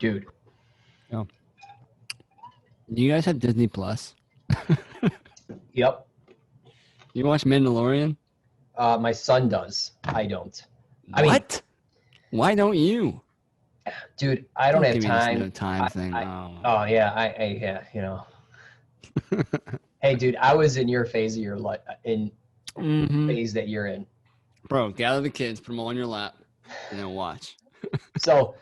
Dude. Oh. Do you guys have Disney Plus? Yep. You watch Mandalorian? My son does. I don't. What? Why don't you? Dude, I don't have give time. Me this no time thing. Oh yeah, yeah, you know. Hey, dude, I was in your phase of your life, phase that you're in. Bro, gather the kids, put them all on your lap, and then watch. So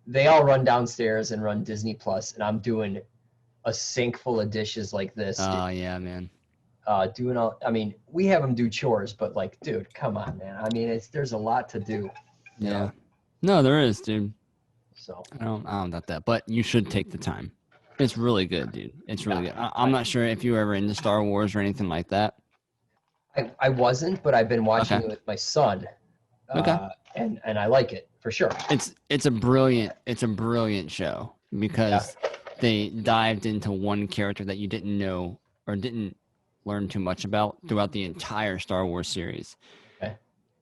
they all run downstairs and run Disney Plus, and I'm doing a sink full of dishes like this. Oh yeah, man. Doing all. I mean, we have them do chores, but like, dude, come on, man. I mean, there's a lot to do. You know? No, there is, dude. So I don't doubt that, but you should take the time. It's really good, dude. It's really good. I'm not sure if you were ever into Star Wars or anything like that. I wasn't, but I've been watching it with my son. And I like it for sure. It's a brilliant show because they dived into one character that you didn't know or didn't learn too much about throughout the entire Star Wars series. Okay.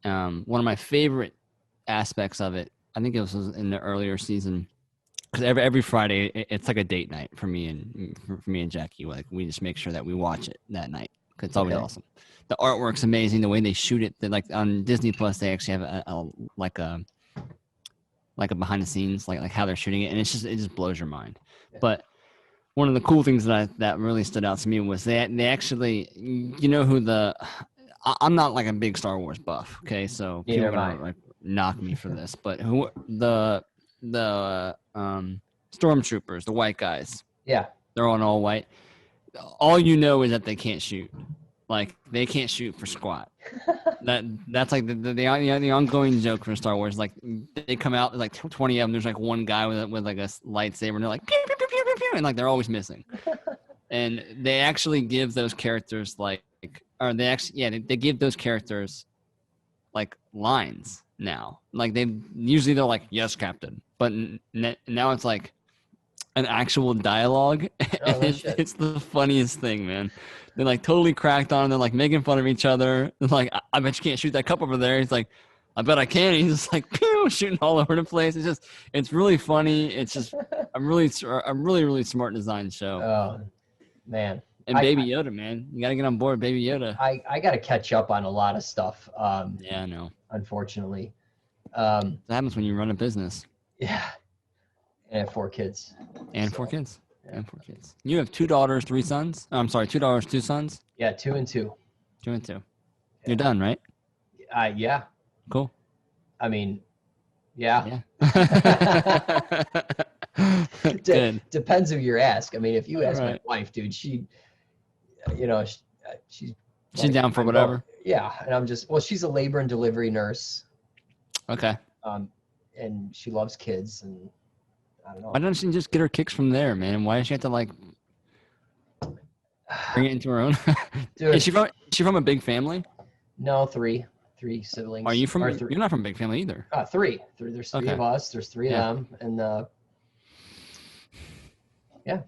One of my favorite aspects of it, I think it was in the earlier season, because every Friday it's like a date night for me and Jackie. Like we just make sure that we watch it that night because it's always awesome. The artwork's amazing. The way they shoot it, like on Disney Plus, they actually have a behind the scenes, like how they're shooting it, and it just blows your mind. Yeah. But one of the cool things that really stood out to me was they actually, you know who I'm not like a big Star Wars buff, okay? So people are gonna like knock me for this, but who the stormtroopers, the white guys, they're on all white. All you know is that they can't shoot. Like they can't shoot for squat. That's like the ongoing joke for Star Wars. Like they come out like 20 of them. There's like one guy with like a lightsaber, and they're like pew, pew, pew, pew, pew, pew, and like they're always missing. And they actually give those characters they give those characters like lines now. Like they're like yes, Captain, but now it's like an actual dialogue. It's the funniest thing, man. They're like totally cracked on. They're like making fun of each other. They're like, I bet you can't shoot that cup over there. He's like, I bet I can. He's just like pew, shooting all over the place. It's really funny. It's just a really smart design show. Oh man. And Baby Yoda, man. You gotta get on board Baby Yoda. I gotta catch up on a lot of stuff. Yeah, I know. Unfortunately. That happens when you run a business. Yeah. And I have 4 kids. And 4 kids. Yeah. And 4 kids. You have 2 daughters, 3 sons? Oh, I'm sorry, 2 daughters, 2 sons? Yeah, 2 and 2. 2 and 2. Yeah. You're done, right? Yeah. Cool. I mean, yeah. Good. Depends who you ask. I mean, if you ask my wife, dude, she's down for whatever. Yeah, and I'm just she's a labor and delivery nurse. Okay. And she loves kids, and I don't know. Why doesn't she just get her kicks from there, man? Why does she have to like bring it into her own? Dude, is she from a big family? No, 3 siblings. Are you from? You're not from a big family either. 3. There's 3 of us. There's 3 of them, and yeah.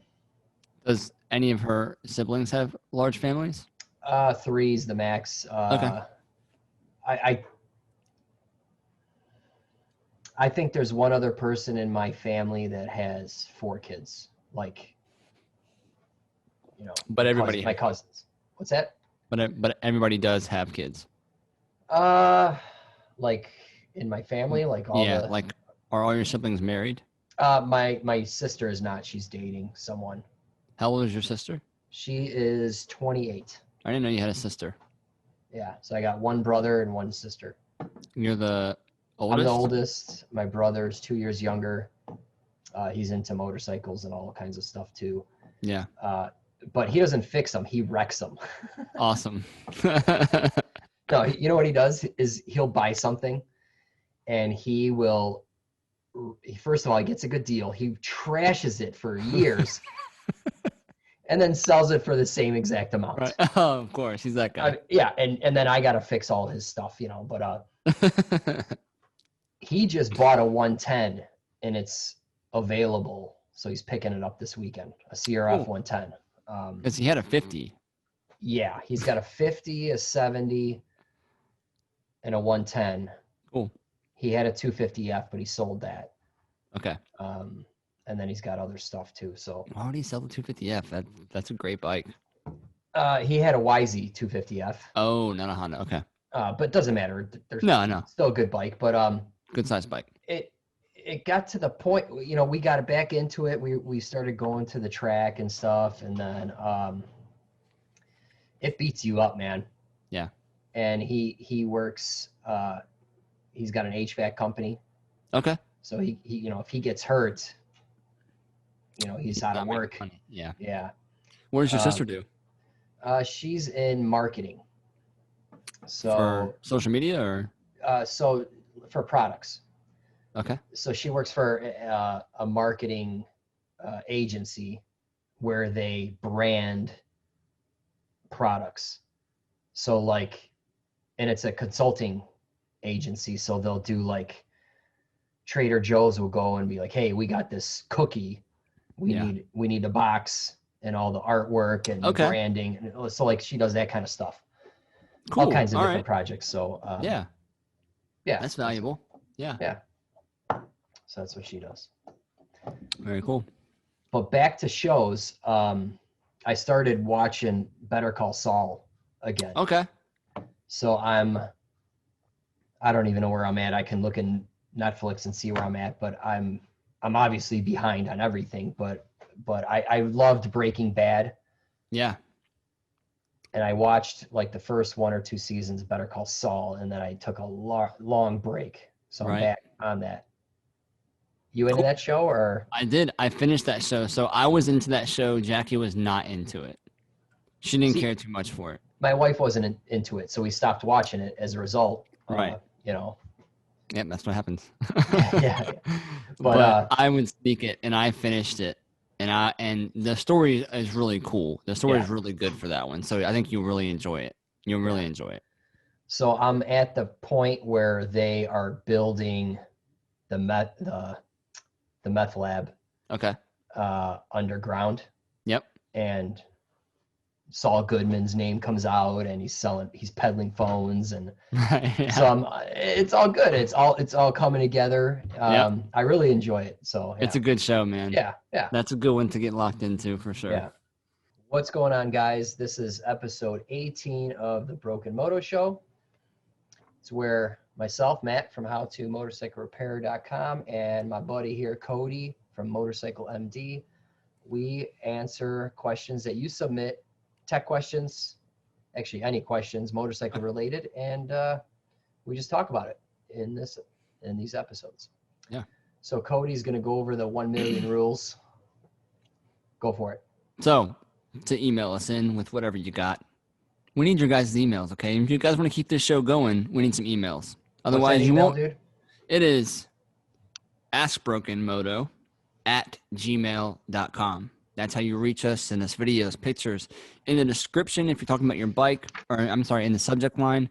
Does any of her siblings have large families? 3's the max. Okay. I think there's one other person in my family that has 4 kids. Like, but everybody, my cousins. What's that? But everybody does have kids. Like in my family, like all. Yeah, like are all your siblings married? My sister is not. She's dating someone. How old is your sister? She is 28. I didn't know you had a sister. Yeah, so I got 1 brother and 1 sister. You're the oldest? I'm the oldest. My brother's 2 years younger. He's into motorcycles and all kinds of stuff too. Yeah. But he doesn't fix them. He wrecks them. Awesome. No, you know what he does is he'll buy something and he will, first of all, he gets a good deal. He trashes it for years and then sells it for the same exact amount. Right. Oh, of course. He's that guy. Yeah. And then I got to fix all his stuff, but he just bought a 110 and it's available. So he's picking it up this weekend, a CRF 110. Because he had a 50. Yeah, he's got a 50, a 70, and a 110. Cool. He had a 250F, but he sold that. Okay. And then he's got other stuff too. So why would he sell the 250F? That's a great bike. He had a YZ 250F. Oh, not a Honda. Okay. But it doesn't matter. There's No. still a good bike. But good size bike. It got to the point, you know, we got back into it. We started going to the track and stuff, and then it beats you up, man. Yeah. And he works. He's got an HVAC company. Okay. So he you know, if he gets hurt, you know, he's out of work. Yeah. Yeah. What does your sister do? She's in marketing. So for social media or? So for products. Okay. So she works for a marketing agency where they brand products. So like, and it's a consulting agency. So they'll do like Trader Joe's will go and be like, hey, we got this cookie. We need a box and all the artwork and branding. And so like she does that kind of stuff. Cool. All kinds of different projects. So yeah, that's valuable. Yeah. So that's what she does. Very cool. But back to shows, I started watching Better Call Saul again. Okay. So I don't even know where I'm at. I can look in Netflix and see where I'm at, but I'm obviously behind on everything, but I loved Breaking Bad. Yeah. And I watched like the first 1 or 2 seasons of Better Call Saul, and then I took a long break. So I'm back on that. You into that show or? I did. I finished that show. So I was into that show. Jackie was not into it. She didn't care too much for it. My wife wasn't into it, so we stopped watching it as a result. Right. You know. Yep, that's what happens. Yeah. But I would speak it, and I finished it, and the story is really cool. The story is really good for that one. So I think you'll really enjoy it. You'll really enjoy it. So I'm at the point where they are building the meth lab. Okay. Underground. Yep. And Saul Goodman's name comes out, and he's peddling phones, and so it's all good. It's all coming together. I really enjoy it. So it's a good show, man. Yeah. That's a good one to get locked into for sure. Yeah. What's going on, guys? This is episode 18 of the Broken Moto Show. It's where myself, Matt from howtomotorcyclerepair.com, and my buddy here, Cody from MotorcycleMD, we answer questions that you submit, tech questions, actually any questions, motorcycle related, and we just talk about it in these episodes. Yeah. So Cody's going to go over the 1 million rules. Go for it. So to email us in with whatever you got. We need your guys' emails, okay? If you guys want to keep this show going, we need some emails. Otherwise, you won't. Dude? It is askbrokenmoto@gmail.com. That's how you reach us. Send us videos, pictures. In the description, if you're talking about your bike, or I'm sorry, in the subject line,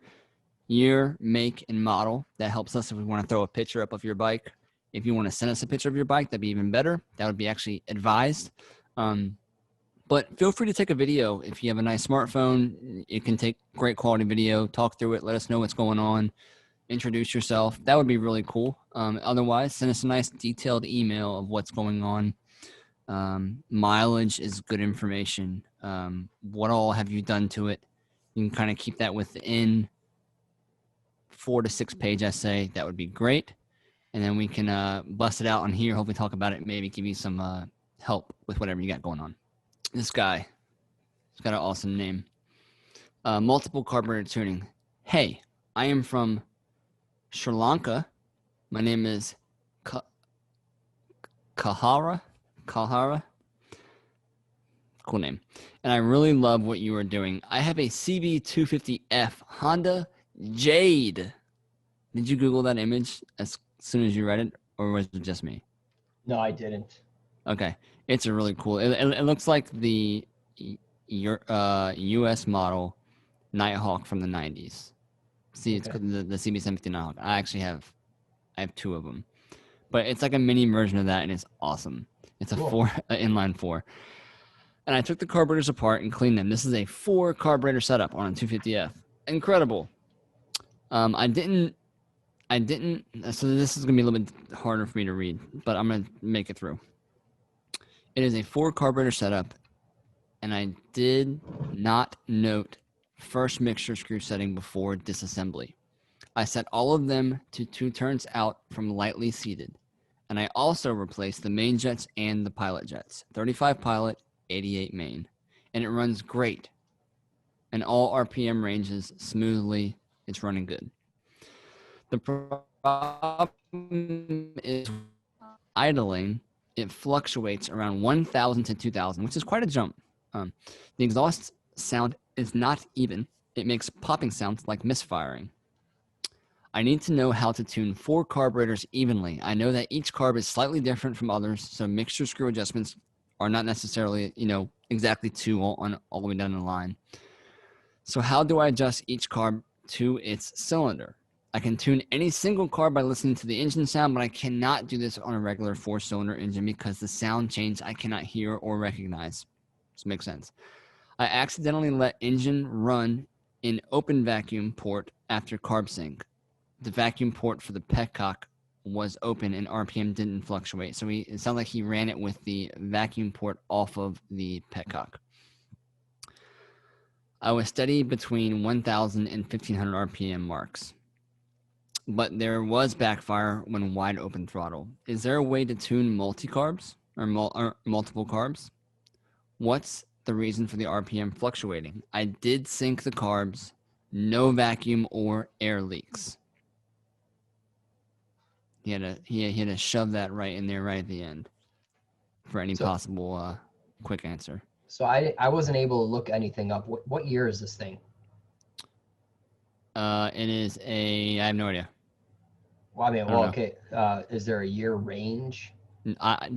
year, make, and model. That helps us if we want to throw a picture up of your bike. If you want to send us a picture of your bike, that'd be even better. That would be actually advised. But feel free to take a video. If you have a nice smartphone, you can take great quality video, talk through it, let us know what's going on, introduce yourself. That would be really cool. Otherwise, send us a nice detailed email of what's going on. Mileage is good information. What all have you done to it? You can kind of keep that within 4 to 6 page essay. That would be great. And then we can bust it out on here, hopefully talk about it, maybe give you some help with whatever you got going on. This guy, he's got an awesome name. Multiple carburetor tuning. Hey, I am from Sri Lanka. My name is Kahara. Cool name. And I really love what you are doing. I have a CB250F Honda Jade. Did you Google that image as soon as you read it, or was it just me? No, I didn't. Okay. It's a really cool. It looks like the U.S. model Nighthawk from the 90s. See, it's the CB750 Nighthawk. I have 2 of them. But it's like a mini version of that, and it's awesome. It's a cool. Inline 4. And I took the carburetors apart and cleaned them. This is a 4 carburetor setup on a 250F. Incredible. I I didn't. So this is going to be a little bit harder for me to read, but I'm going to make it through. It is a 4 carburetor setup, and I did not note first mixture screw setting before disassembly. I set all of them to 2 turns out from lightly seated, and I also replaced the main jets and the pilot jets, 35 pilot, 88 main, and it runs great. And all RPM ranges smoothly. It's running good. The problem is idling. It fluctuates around 1,000 to 2,000, which is quite a jump. The exhaust sound is not even. It makes popping sounds like misfiring. I need to know how to tune 4 carburetors evenly. I know that each carb is slightly different from others, so mixture screw adjustments are not necessarily, exactly 2 on all the way down the line. So how do I adjust each carb to its cylinder? I can tune any single carb by listening to the engine sound, but I cannot do this on a regular 4-cylinder engine because the sound change I cannot hear or recognize. This makes sense. I accidentally let engine run in open vacuum port after carb sync. The vacuum port for the petcock was open and RPM didn't fluctuate. So it sounds like he ran it with the vacuum port off of the petcock. I was steady between 1,000 and 1,500 RPM marks, but there was backfire when wide open throttle. Is there a way to tune multi-carbs or multiple carbs? What's the reason for the RPM fluctuating? I did sync the carbs, no vacuum or air leaks. He had to shove that right in there right at the end for any possible quick answer. So I wasn't able to look anything up. What year is this thing? It is I have no idea. Well, I mean, okay. Is there a year range?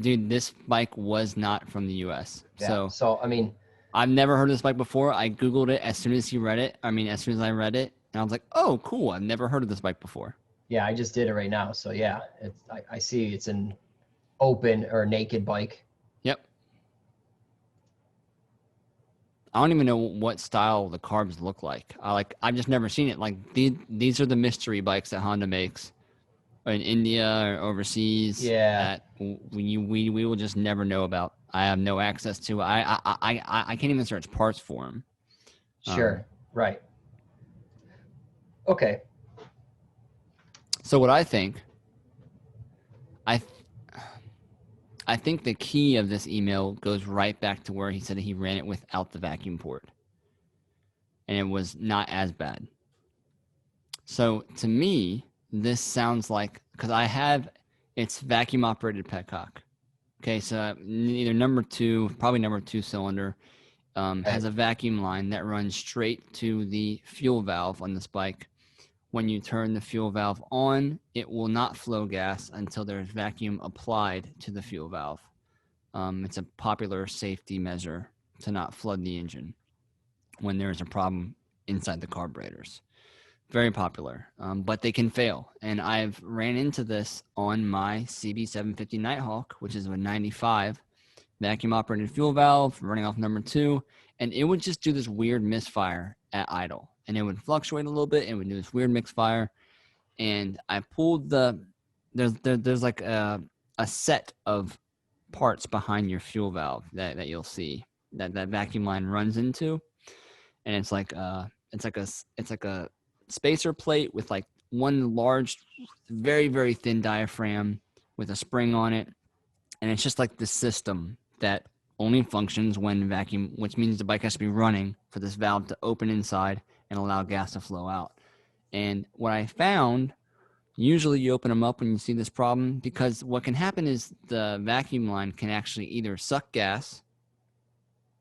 Dude, this bike was not from the U.S. Yeah. So I mean, I've never heard of this bike before. I Googled it as soon as I read it, and I was like, oh, cool. I've never heard of this bike before. Yeah, I just did it right now. So yeah, I see it's an open or naked bike. Yep. I don't even know what style the carbs look like. I've just never seen it. Like these are the mystery bikes that Honda makes in India or overseas. Yeah. That we will just never know about. I have no access to. I can't even search parts for them. Sure. Right. Okay. So what I think, I think the key of this email goes right back to where he said he ran it without the vacuum port. And it was not as bad. So to me, this sounds like, because it's vacuum operated petcock. Okay, so either probably number 2 cylinder, has a vacuum line that runs straight to the fuel valve on this bike. When you turn the fuel valve on, it will not flow gas until there's vacuum applied to the fuel valve. It's a popular safety measure to not flood the engine when there's a problem inside the carburetors. Very popular, but they can fail. And I've ran into this on my CB750 Nighthawk, which is a 95 vacuum operated fuel valve running off number 2, and it would just do this weird misfire at idle. And it would fluctuate a little bit. It would do this weird misfire. And I pulled there's like a set of parts behind your fuel valve that you'll see that vacuum line runs into. And it's like a spacer plate with like one large, very, very thin diaphragm with a spring on it. And it's just like the system that only functions when vacuum, which means the bike has to be running for this valve to open inside and allow gas to flow out. And what I found, usually you open them up when you see this problem, because what can happen is the vacuum line can actually either suck gas,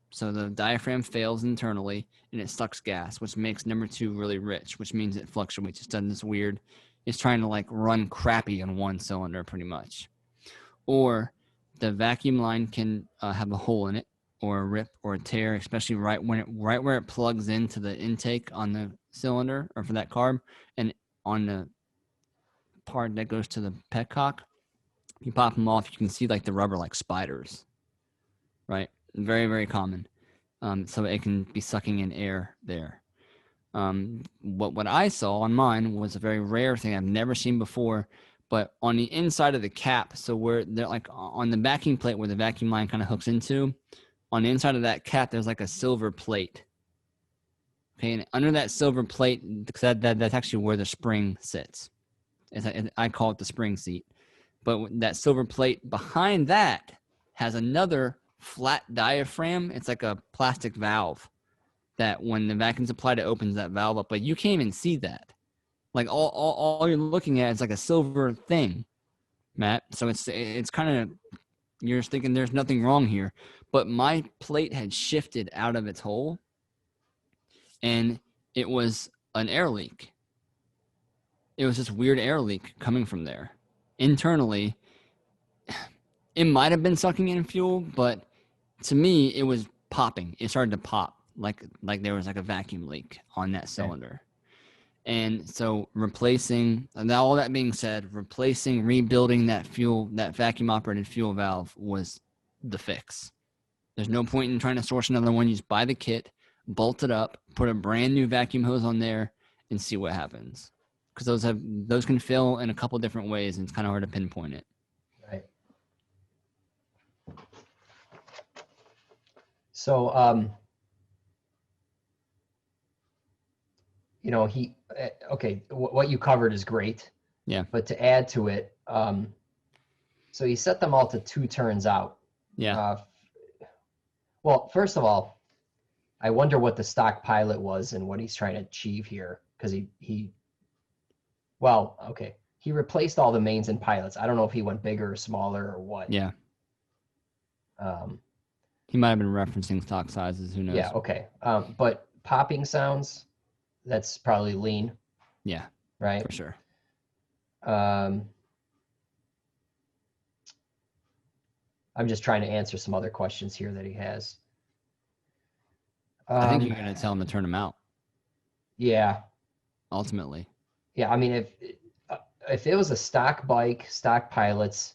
so the diaphragm fails internally and it sucks gas, which makes number 2 really rich, which means it fluctuates. It's done this weird, it's trying to like run crappy on one cylinder pretty much. Or the vacuum line can have a hole in it, or a rip or a tear, especially right where it plugs into the intake on the cylinder or for that carb, and on the part that goes to the petcock. You pop them off, you can see like the rubber like spiders, right? Very, very common. So it can be sucking in air there. What I saw on mine was a very rare thing I've never seen before. But on the inside of the cap, so where they're like on the backing plate where the vacuum line kind of hooks into, on the inside of that cap, there's like a silver plate. Okay, and under that silver plate, that's actually where the spring sits. I call it the spring seat. But that silver plate behind that has another flat diaphragm. It's like a plastic valve that when the vacuum's applied, it opens that valve up. But you can't even see that. Like all you're looking at is like a silver thing, Matt. So it's kind of, you're just thinking there's nothing wrong here. But my plate had shifted out of its hole, and it was an air leak. It was this weird air leak coming from there. Internally, it might have been sucking in fuel, but to me, it was popping. It started to pop like there was like a vacuum leak on that cylinder. And so now all that being said, rebuilding that vacuum operated fuel valve was the fix. There's no point in trying to source another one. You just buy the kit, bolt it up, put a brand new vacuum hose on there, and see what happens. Because those can fail in a couple different ways, and it's kind of hard to pinpoint it. Right. So, what you covered is great. Yeah. But to add to it, so you set them all to 2 turns out. Yeah. Well, first of all, I wonder what the stock pilot was and what he's trying to achieve here, because he replaced all the mains and pilots. I don't know if he went bigger or smaller or what. Yeah. He might have been referencing stock sizes. Who knows? Yeah. Okay. But popping sounds, that's probably lean. Yeah. Right. For sure. I'm just trying to answer some other questions here that he has. I think you're going to tell him to turn them out. Yeah. Ultimately. Yeah. I mean, if it was a stock bike, stock pilots,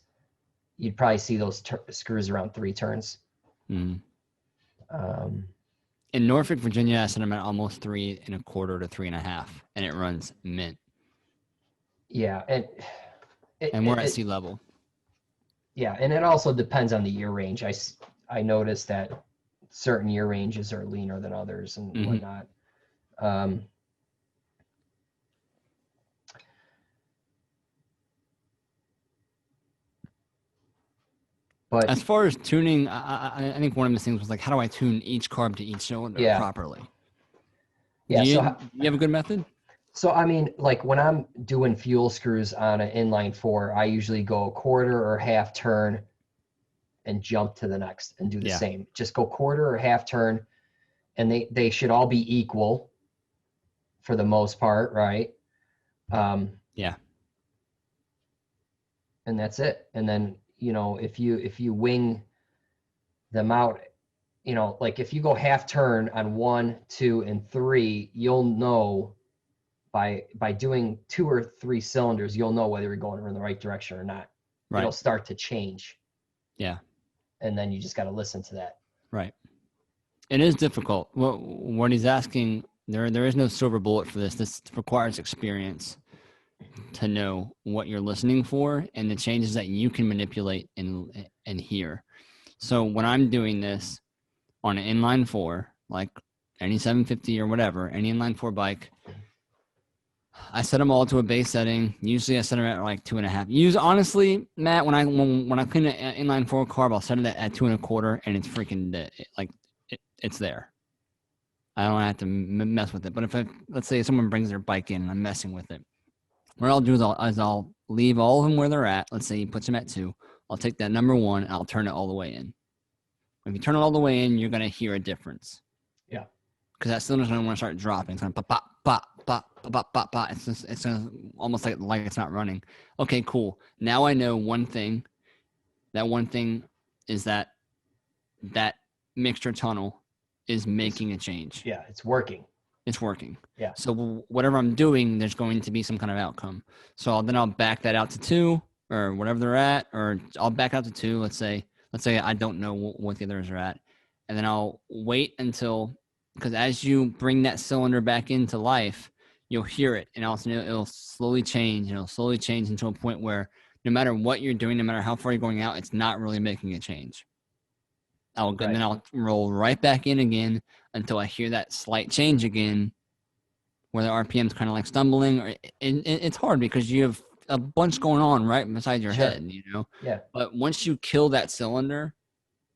you'd probably see those screws around 3 turns. Mm-hmm. In Norfolk, Virginia, I set them at almost 3 1/4 to 3 1/2, and it runs mint. Yeah, and we're at sea level. Yeah, and it also depends on the year range. I noticed that certain year ranges are leaner than others and whatnot. But as far as tuning, I think one of the things was like, how do I tune each carb to each cylinder properly? Yeah. Do you have a good method? So, I mean, like when I'm doing fuel screws on an inline 4, I usually go 1/4 or 1/2 turn and jump to the next and do the same. Just go 1/4 or 1/2 turn, and they should all be equal for the most part, right? Yeah. And that's it. And then, if you wing them out, like if you go 1/2 turn on 1, 2, and 3, you'll know by doing 2 or 3 cylinders, you'll know whether you're going in the right direction or not. Right. It'll start to change. Yeah. And then you just got to listen to that. Right. It is difficult. Well, what he's asking, there is no silver bullet for this. This requires experience to know what you're listening for and the changes that you can manipulate and hear. So when I'm doing this on an inline 4, like any 750 or whatever, any inline 4 bike, I set them all to a base setting. Usually I set them at like 2 1/2. Honestly, Matt, when I clean an inline 4 carb, I'll set it at 2 1/4, and it's freaking it's there. I don't have to mess with it. But let's say someone brings their bike in and I'm messing with it, what I'll do is I'll leave all of them where they're at. Let's say he puts them at 2. I'll take that number 1 and I'll turn it all the way in. If you turn it all the way in, you're going to hear a difference. Yeah. Because that cylinder's going to want to start dropping. It's going to pop, pop, pop, pop, pop, pop. It's going to almost like it's not running. Okay, cool. Now I know one thing. That one thing is that mixture tunnel is making a change. Yeah, it's working. It's working. Yeah. So whatever I'm doing, there's going to be some kind of outcome. So I'll back that out to 2 or whatever they're at, or I'll back out to 2. Let's say I don't know what the others are at. And then I'll wait until, because as you bring that cylinder back into life, you'll hear it, and also it'll slowly change, and it'll slowly change into a point where no matter what you're doing, no matter how far you're going out, it's not really making a change. Then I'll roll right back in again until I hear that slight change again, where the RPM's kind of like stumbling. Or it's hard because you have a bunch going on right beside your head, you know? Yeah. But once you kill that cylinder,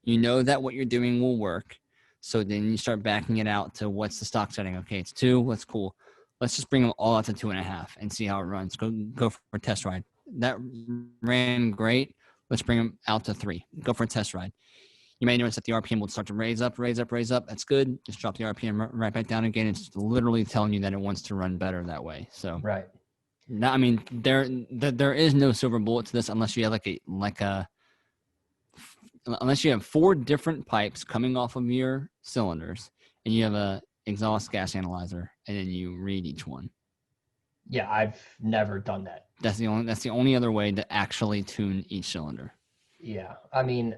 you know that what you're doing will work. So then you start backing it out to what's the stock setting. Okay, it's 2. That's cool. Let's just bring them all out to 2.5 and see how it runs. Go for a test ride. That ran great. Let's bring them out to 3. Go for a test ride. You may notice that the RPM will start to raise up. That's good. Just drop the RPM right back down again. It's literally telling you that it wants to run better that way. So right. Now, I mean, there is no silver bullet to this unless you have unless you have 4 different pipes coming off of your cylinders and you have a exhaust gas analyzer and then you read each one. Yeah, I've never done that. That's the only other way to actually tune each cylinder. Yeah, I mean,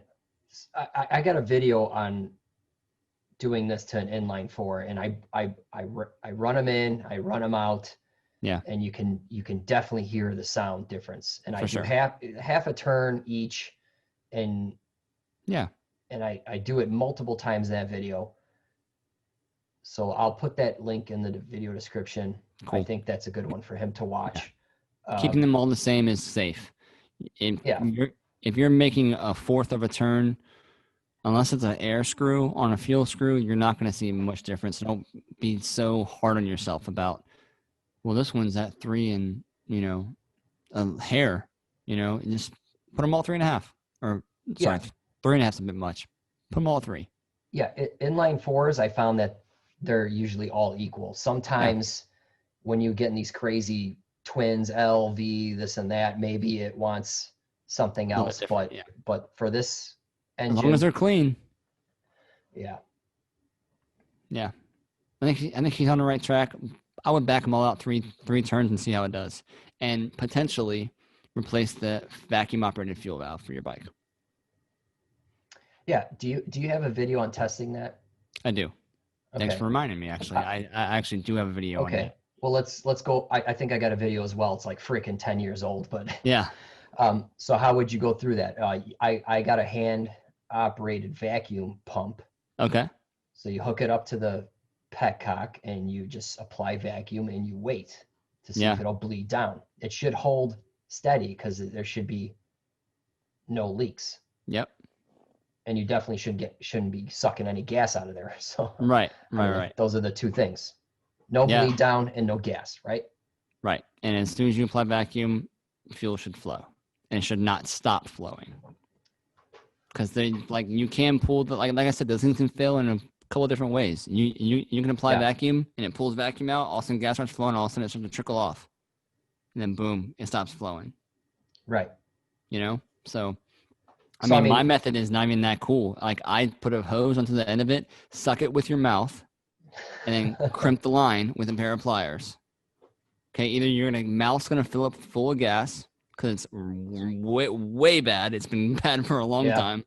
I got a video on doing this to an inline 4, and I run them in, I run them out. Yeah, and you can definitely hear the sound difference. And I do sure. half a turn each, and yeah, and I do it multiple times in that video. So I'll put that link in the video description. Cool. I think that's a good one for him to watch. Yeah. Keeping them all the same is safe. If you're making a 1/4 of a turn, unless it's an air screw on a fuel screw, you're not going to see much difference. Don't be so hard on yourself about, well, this one's at 3 and, a hair, just put them all 3.5 or sorry, 3.5 is a bit much. Put them all 3. Yeah. Inline 4s, I found that they're usually all equal. Sometimes when you get in these crazy twins, LV, this and that, maybe it wants something else, but for this engine, as long as they're clean. Yeah. Yeah. I think he's on the right track. I would back them all out 3 turns and see how it does, and potentially replace the vacuum operated fuel valve for your bike. Yeah. Do you have a video on testing that? I do. Okay. Thanks for reminding me. Actually, I actually do have a video. Okay. On that. Well, let's go. I think I got a video as well. It's like freaking 10 years old, but yeah. So how would you go through that? I got a hand operated vacuum pump. Okay. So you hook it up to the petcock and you just apply vacuum and you wait to see if it'll bleed down. It should hold steady because there should be no leaks. Yep. And you definitely shouldn't be sucking any gas out of there. So right. Those are the 2 things. No bleed down and no gas, right? Right. And as soon as you apply vacuum, fuel should flow. And it should not stop flowing. Because you can pull like I said, those things can fail in a couple of different ways. You can apply vacuum and it pulls vacuum out, all of a sudden gas starts flowing, all of a sudden it starts to trickle off. And then boom, it stops flowing. Right. So I mean, my method is not even that cool. Like I put a hose onto the end of it, suck it with your mouth, and then crimp the line with a pair of pliers. Okay, either your mouth's gonna fill up full of gas because it's way bad. It's been bad for a long time.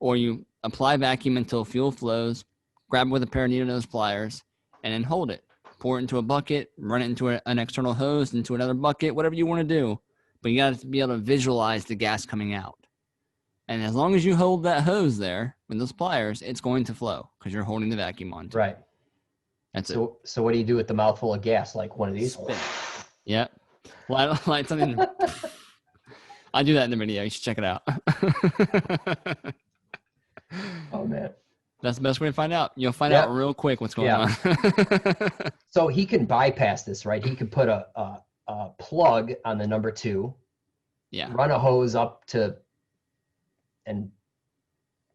Or you apply vacuum until fuel flows, grab it with a pair of needle nose pliers, and then hold it. Pour it into a bucket, run it into an external hose, into another bucket, whatever you want to do. But you got to be able to visualize the gas coming out. And as long as you hold that hose there with those pliers, it's going to flow because you're holding the vacuum on. Right. That's it. So what do you do with the mouthful of gas? Like one of these? Spin. Yeah. Light something. I do that in the video. You should check it out. Oh, man. That's the best way to find out. You'll find out real quick what's going on. So he can bypass this, right? He can put a plug on the number 2. Yeah. Run a hose up to and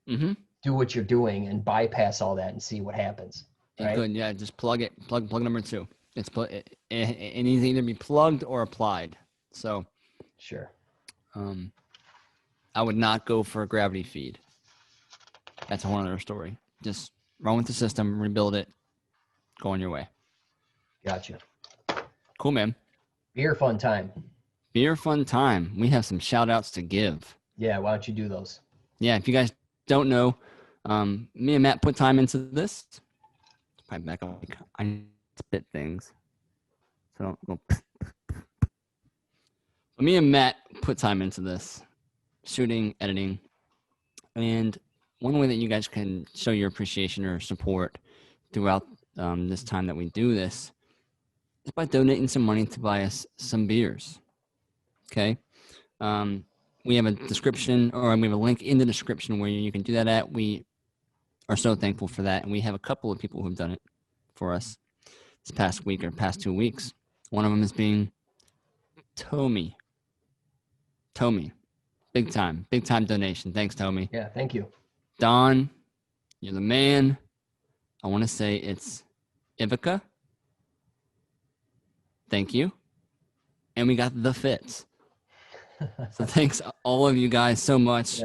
do what you're doing and bypass all that and see what happens. Right? Good. Yeah. Just plug it. Plug number 2. It needs to either be plugged or applied. So. Sure. I would not go for a gravity feed. That's a whole other story. Just run with the system, rebuild it, go on your way. Gotcha. Cool, man. Beer fun time. Beer fun time. We have some shout outs to give. Yeah, why don't you do those? Yeah, if you guys don't know, me and Matt put time into this Probably back up. I spit things. So don't go. Me and Matt put time into this, shooting, editing, and one way that you guys can show your appreciation or support throughout this time that we do this is by donating some money to buy us some beers. Okay. We have a description, or we have a link in the description where you can do that at. We are so thankful for that. And we have a couple of people who've done it for us this past week or past 2 weeks. One of them is being Tommy. Big time donation. Thanks, Tommy. Yeah, thank you. Don, you're the man. I want to say it's Ivica. Thank you. And we got the Fits. So thanks all of you guys so much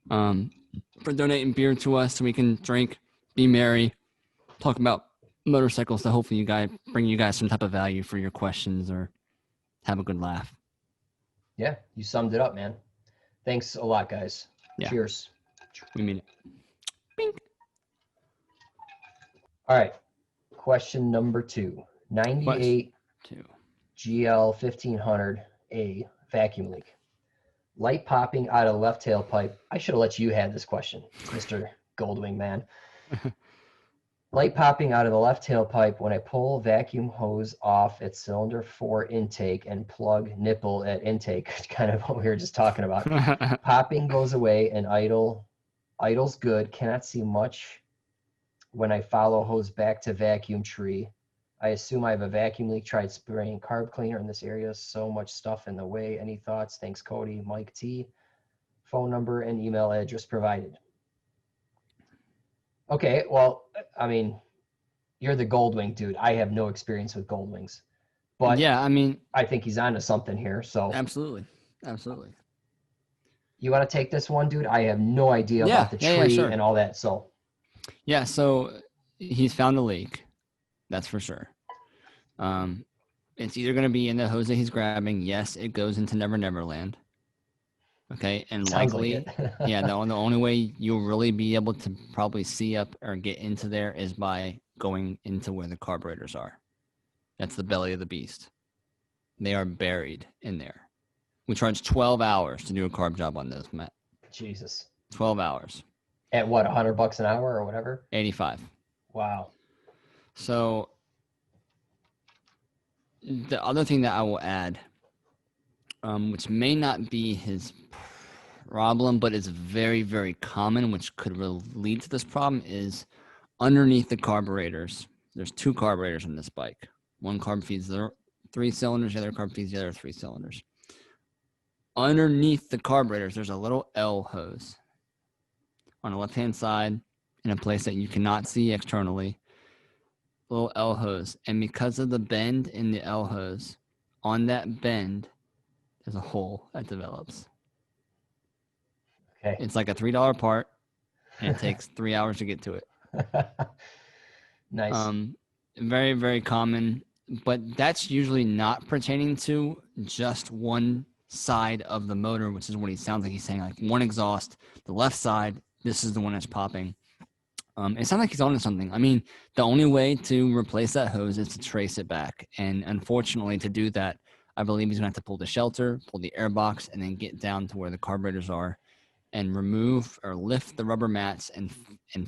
for donating beer to us so we can drink, be merry, talk about motorcycles to hopefully bring you guys some type of value for your questions or have a good laugh. Yeah, you summed it up, man. Thanks a lot, guys. Yeah. Cheers. We mean it. Bing. All right. Question number 2. 98 GL1500A vacuum leak. Light popping out of the left tailpipe. I should have let you have this question, Mr. Goldwing man. Light popping out of the left tailpipe when I pull vacuum hose off at cylinder 4 intake and plug nipple at intake. Kind of what we were just talking about. Popping goes away and idle's good. Cannot see much when I follow hose back to vacuum tree. I assume I have a vacuum leak. Tried spraying carb cleaner in this area. So much stuff in the way. Any thoughts? Thanks, Cody. Mike T. Phone number and email address provided. Okay, well, I mean, you're the Goldwing dude. I have no experience with Goldwings. But yeah, I mean, I think he's onto something here. So Absolutely. You want to take this one, dude? I have no idea about the tree and all that. So yeah, so he's found a leak. That's for sure. It's either going to be in the hose that he's grabbing. Yes, it goes into Never Never Land. Okay, and sounds likely, like yeah, the only way you'll really be able to probably see up or get into there is by going into where the carburetors are. That's the belly of the beast. They are buried in there. We charge 12 hours to do a carb job on those, Matt. Jesus. 12 hours. At what, $100 an hour or whatever? 85. Wow. So the other thing that I will add, which may not be his problem, but is very, very common, which could lead to this problem, is underneath the carburetors. There's 2 carburetors on this bike. One carb feeds the 3 cylinders, the other carb feeds the other 3 cylinders. Underneath the carburetors, there's a little L hose on the left-hand side in a place that you cannot see externally. Little L hose. And because of the bend in the L hose, on that bend, there's a hole that develops. Okay. It's like a $3 part, and it takes 3 hours to get to it. Nice. Very, very common, but that's usually not pertaining to just one side of the motor, which is what he sounds like he's saying, like one exhaust, the left side, this is the one that's popping. It sounds like he's onto something. I mean, the only way to replace that hose is to trace it back. And unfortunately, to do that, I believe he's going to have to pull the shelter, pull the air box, and then get down to where the carburetors are and remove or lift the rubber mats and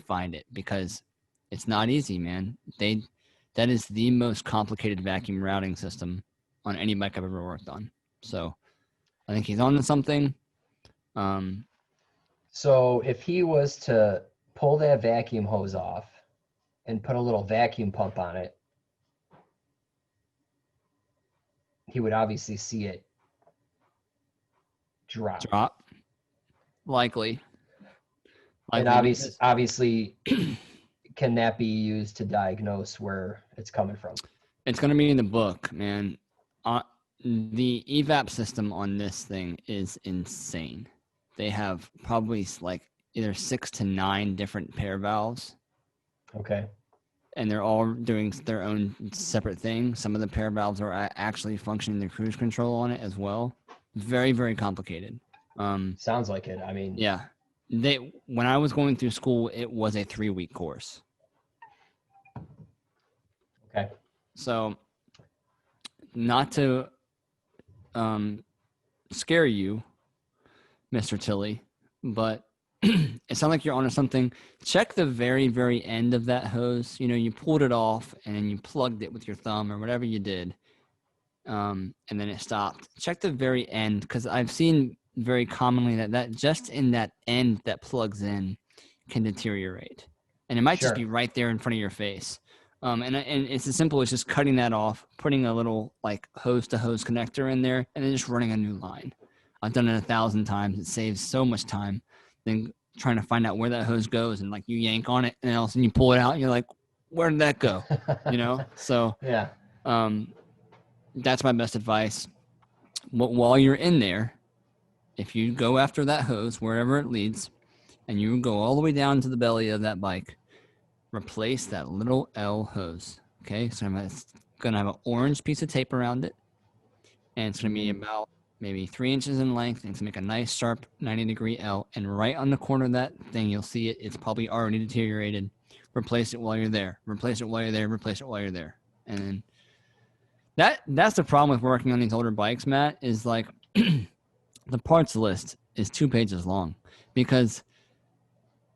find it, because it's not easy, man. That is the most complicated vacuum routing system on any bike I've ever worked on. So I think he's onto something. So if he was to pull that vacuum hose off and put a little vacuum pump on it, he would obviously see it drop. Likely. And obviously can that be used to diagnose where it's coming from? It's going to be in the book, man. The evap system on this thing is insane. They have probably like either 6 to 9 different pair valves. Okay. And they're all doing their own separate thing. Some of the pair valves are actually functioning the cruise control on it as well. Very, very complicated. Sounds like it. I mean, yeah. When I was going through school, it was a 3-week course. Okay. So, not to scare you, Mr. Tilly, but it sounds like you're onto something. Check the very, very end of that hose. You know, you pulled it off and then you plugged it with your thumb or whatever you did, and then it stopped. Check the very end, because I've seen very commonly that just in that end that plugs in can deteriorate, and it might just be right there in front of your face. And it's as simple as just cutting that off, putting a little like hose to hose connector in there, and then just running a new line. I've done it 1,000 times. It saves so much time than trying to find out where that hose goes, and like you yank on it and then all of a sudden you pull it out and you're like, where did that go? You know? So yeah. That's my best advice. While you're in there, if you go after that hose, wherever it leads, and you go all the way down to the belly of that bike, replace that little L hose. Okay, so it's going to have an orange piece of tape around it, and it's going to be about maybe 3 inches in length, and it's going to make a nice sharp 90-degree L, and right on the corner of that thing, you'll see it. It's probably already deteriorated. Replace it while you're there. Replace it while you're there. Replace it while you're there. And that's the problem with working on these older bikes, Matt, is like the parts list is 2 pages long, because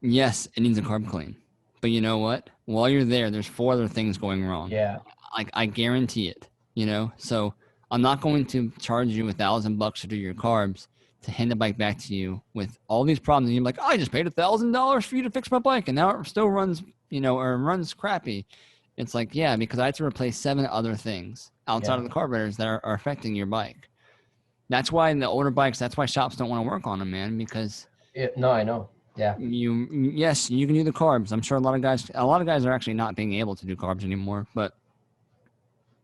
yes, it needs a carb clean. But you know what? While you're there, there's 4 other things going wrong. Yeah. Like, I guarantee it, you know? So I'm not going to charge you $1,000 to do your carbs to hand the bike back to you with all these problems. And you're like, I just paid $1,000 for you to fix my bike, and now it still runs, you know, or runs crappy. It's like, yeah, because I had to replace 7 other things outside of the carburetors that are affecting your bike. That's why in the older bikes, that's why shops don't want to work on them, man, because... No, I know. Yeah. Yes, you can do the carbs. I'm sure a lot of guys are actually not being able to do carbs anymore, but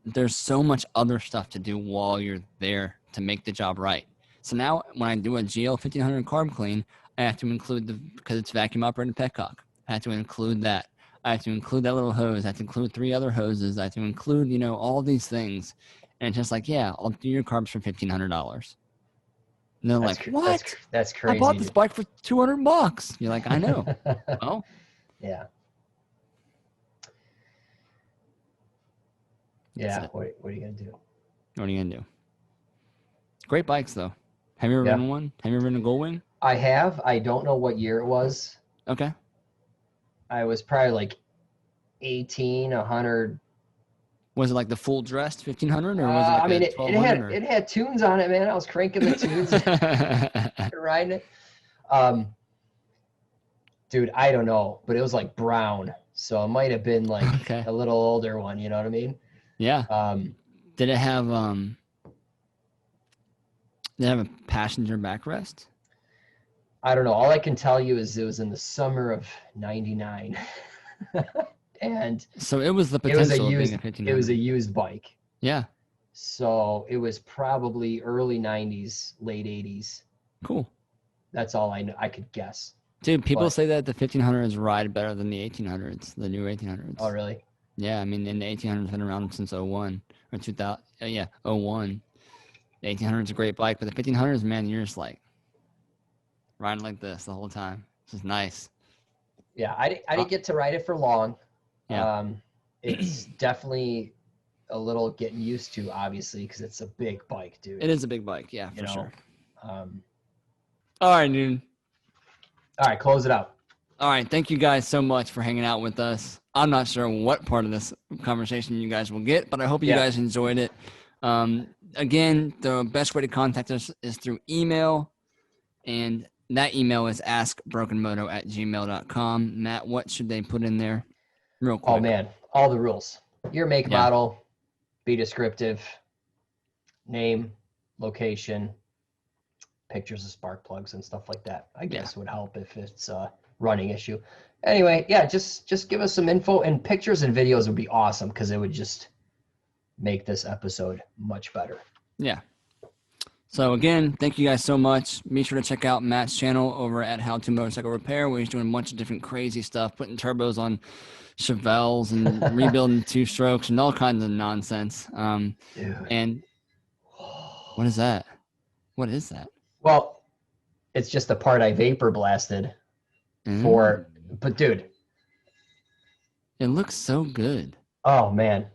there's so much other stuff to do while you're there to make the job right. So now when I do a GL1500 carb clean, I have to include because it's vacuum operated petcock, I have to include that. I have to include that little hose. I have to include 3 other hoses. I have to include, you know, all these things. And it's just like, yeah, I'll do your carbs for $1,500. And they're like, what? That's crazy. I bought this bike for $200. You're like, I know. Well, yeah. Yeah. What are you going to do? What are you going to do? Great bikes, though. Have you ever ridden one? Have you ever ridden a Goldwing? I have. I don't know what year it was. Okay. I was probably like 18, 100. Was it like the full dressed 1500, or was it like it had tunes on it, man. I was cranking the tunes, riding it. Dude, I don't know, but it was like brown, so it might have been like a little older one. You know what I mean? Yeah. Did it have a passenger backrest? I don't know. All I can tell you is it was in the summer of '99. And so it was the potential of being a 1500. It was a used bike. Yeah. So it was probably early 90s, late 80s. Cool. That's all I know. I could guess. Dude, people say that the 1500s ride better than the 1800s, the new 1800s. Oh, really? Yeah, I mean, the 1800s have been around since 01 or 2000. Yeah, 01. The 1800s is a great bike, but the 1500s, man, you're just like riding like this the whole time. It's just nice. Yeah, I didn't get to ride it for long. Yeah. It's definitely a little getting used to, obviously, because it's a big bike, dude. It is a big bike, yeah, for sure. All right, dude. All right, close it out. All right, thank you guys so much for hanging out with us. I'm not sure what part of this conversation you guys will get, but I hope you guys enjoyed it. Again, the best way to contact us is through email, and that email is askbrokenmoto@gmail.com. Matt, what should they put in there? Real quick. Oh, man. All the rules. Your make, model, be descriptive, name, location, pictures of spark plugs and stuff like that. I guess would help if it's a running issue. Anyway, just give us some info, and pictures and videos would be awesome because it would just make this episode much better. Yeah. So again, thank you guys so much. Be sure to check out Matt's channel over at How to Motorcycle Repair, where he's doing a bunch of different crazy stuff, putting turbos on Chevelles and rebuilding 2-strokes and all kinds of nonsense. And what is that? What is that? Well, it's just the part I vapor blasted but dude, it looks so good. Oh man,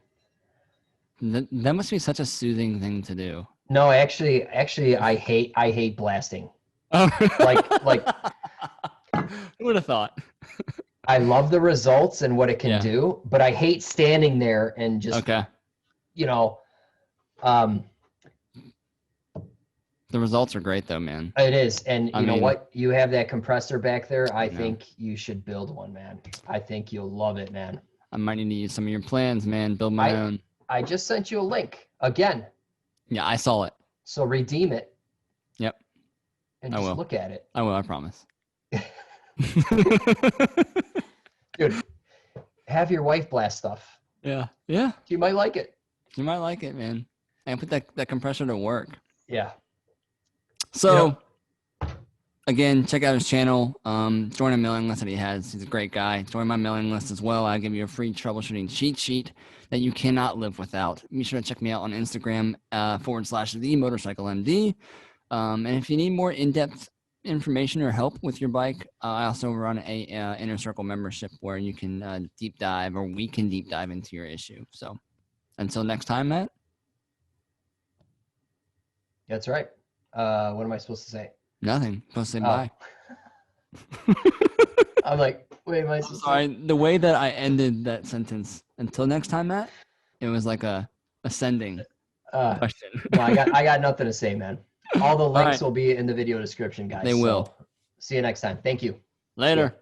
That must be such a soothing thing to do. No, actually, I hate blasting. Oh. like Who would have thought? I love the results and what it can do, but I hate standing there and just, you know, the results are great though, man. It is. And you know what? You have that compressor back there. I think you should build one, man. I think you'll love it, man. I might need to use some of your plans, man. Build my own. I just sent you a link again. Yeah, I saw it. So redeem it. Yep. And just look at it. I will, I promise. Dude, have your wife blast stuff. Yeah. Yeah. You might like it. You might like it, man. And put that compressor to work. Yeah. So, again, check out his channel. Join a mailing list that he has. He's a great guy. Join my mailing list as well. I give you a free troubleshooting cheat sheet that you cannot live without. Be sure to check me out on Instagram / themotorcyclemd. And if you need more in-depth information or help with your bike, I also run a Inner Circle membership where you can deep dive, or we can deep dive into your issue. So until next time, Matt. That's right. What am I supposed to say? Nothing. I'm supposed to say bye. I'm like, wait, am I supposed sorry, the way that I ended that sentence, until next time, Matt, it was like a ascending question. No, I got nothing to say, man. All the links will be in the video description, guys. They will. So, see you next time. Thank you. Later.